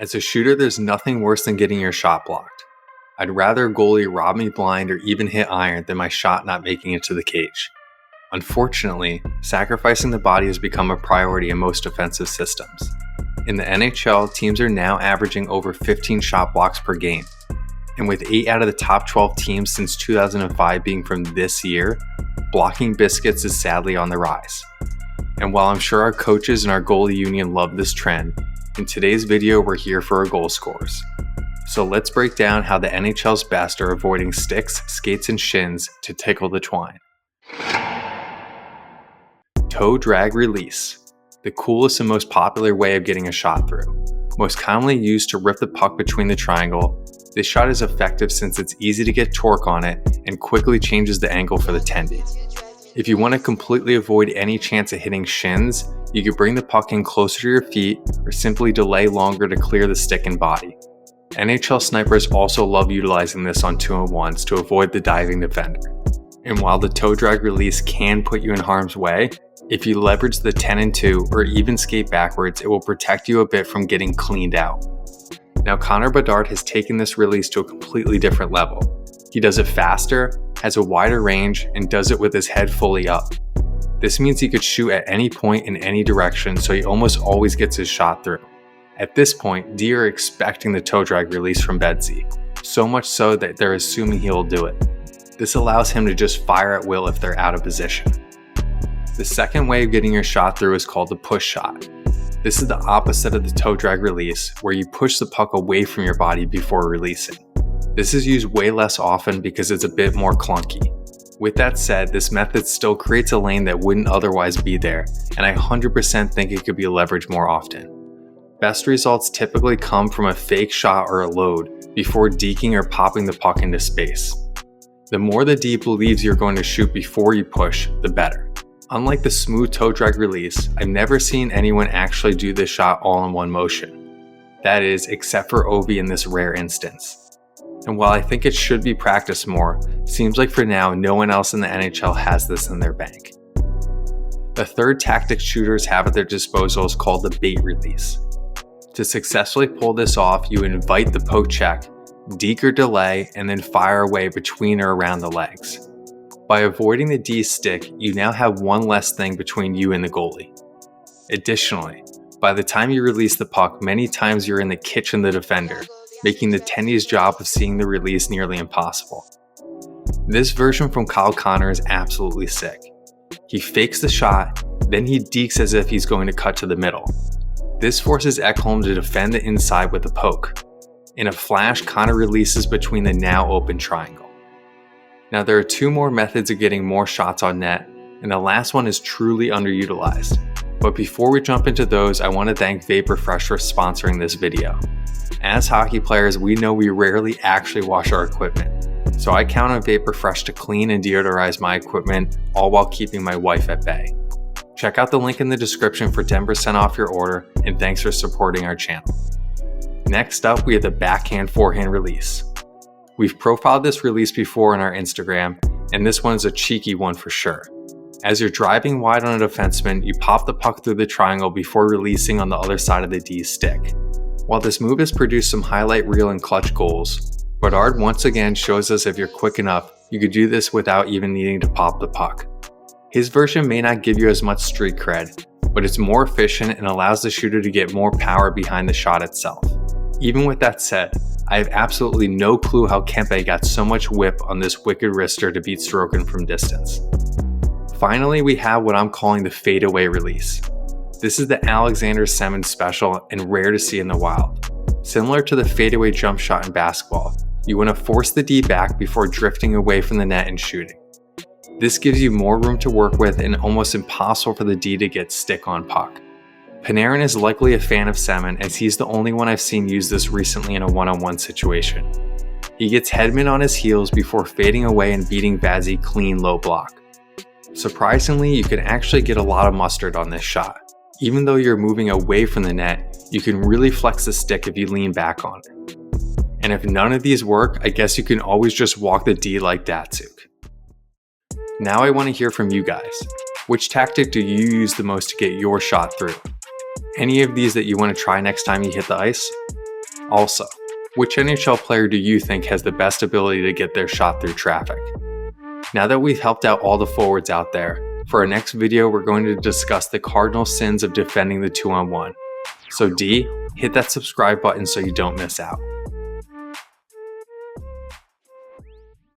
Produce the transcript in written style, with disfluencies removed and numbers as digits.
As a shooter, there's nothing worse than getting your shot blocked. I'd rather a goalie rob me blind or even hit iron than my shot not making it to the cage. Unfortunately, sacrificing the body has become a priority in most defensive systems. In the NHL, teams are now averaging over 15 shot blocks per game. And with 8 out of the top 12 teams since 2005 being from this year, blocking biscuits is sadly on the rise. And while I'm sure our coaches and our goalie union love this trend, in today's video we're here for our goal scorers. So let's break down how the NHL's best are avoiding sticks, skates, and shins to tickle the twine. Toe drag release. The coolest and most popular way of getting a shot through. Most commonly used to rip the puck between the triangle, this shot is effective since it's easy to get torque on it and quickly changes the angle for the tendy. If you want to completely avoid any chance of hitting shins, you could bring the puck in closer to your feet or simply delay longer to clear the stick and body. NHL snipers also love utilizing this on 2-on-1s to avoid the diving defender. And while the toe drag release can put you in harm's way, if you leverage the 10-2 or even skate backwards, it will protect you a bit from getting cleaned out. Now Connor Bedard has taken this release to a completely different level. He does it faster, has a wider range, and does it with his head fully up. This means he could shoot at any point in any direction, so he almost always gets his shot through. At this point, D are expecting the toe drag release from Bedsy, so much so that they're assuming he will do it. This allows him to just fire at will if they're out of position. The second way of getting your shot through is called the push shot. This is the opposite of the toe drag release, where you push the puck away from your body before releasing. This is used way less often because it's a bit more clunky. With that said, this method still creates a lane that wouldn't otherwise be there, and I 100% think it could be leveraged more often. Best results typically come from a fake shot or a load before deking or popping the puck into space. The more the D believes you're going to shoot before you push, the better. Unlike the smooth toe drag release, I've never seen anyone actually do this shot all in one motion. That is, except for Ovi in this rare instance. And while I think it should be practiced more, seems like for now no one else in the NHL has this in their bank. The third tactic shooters have at their disposal is called the bait release. To successfully pull this off, you invite the poke check, deke or delay, and then fire away between or around the legs. By avoiding the D stick, you now have one less thing between you and the goalie. Additionally, by the time you release the puck, many times you're in the kitchen of the defender, making the tendy's job of seeing the release nearly impossible. This version from Kyle Connor is absolutely sick. He fakes the shot, then he dekes as if he's going to cut to the middle. This forces Ekholm to defend the inside with a poke. In a flash, Connor releases between the now open triangle. Now there are 2 more methods of getting more shots on net, and the last one is truly underutilized. But before we jump into those, I want to thank Vapor Fresh for sponsoring this video. As hockey players, we know we rarely actually wash our equipment, so I count on Vapor Fresh to clean and deodorize my equipment, all while keeping my wife at bay. Check out the link in the description for 10% off your order, and thanks for supporting our channel. Next up, we have the Backhand-Forehand Release. We've profiled this release before on our Instagram, and this one is a cheeky one for sure. As you're driving wide on a defenseman, you pop the puck through the triangle before releasing on the other side of the D stick. While this move has produced some highlight reel and clutch goals, Bedard once again shows us if you're quick enough, you could do this without even needing to pop the puck. His version may not give you as much street cred, but it's more efficient and allows the shooter to get more power behind the shot itself. Even with that said, I have absolutely no clue how Kempe got so much whip on this wicked wrister to beat Sorokin from distance. Finally, we have what I'm calling the Fadeaway Release. This is the Alexander Semin special and rare to see in the wild. Similar to the fadeaway jump shot in basketball, you want to force the D back before drifting away from the net and shooting. This gives you more room to work with and almost impossible for the D to get stick on puck. Panarin is likely a fan of Semin, as he's the only one I've seen use this recently in a one-on-one situation. He gets Hedman on his heels before fading away and beating Vazzy clean low block. Surprisingly, you can actually get a lot of mustard on this shot. Even though you're moving away from the net, you can really flex the stick if you lean back on it. And if none of these work, I guess you can always just walk the D like Datsuk. Now I want to hear from you guys. Which tactic do you use the most to get your shot through? Any of these that you want to try next time you hit the ice? Also, which NHL player do you think has the best ability to get their shot through traffic? Now that we've helped out all the forwards out there, for our next video we're going to discuss the cardinal sins of defending the 2-on-1. So D, hit that subscribe button so you don't miss out.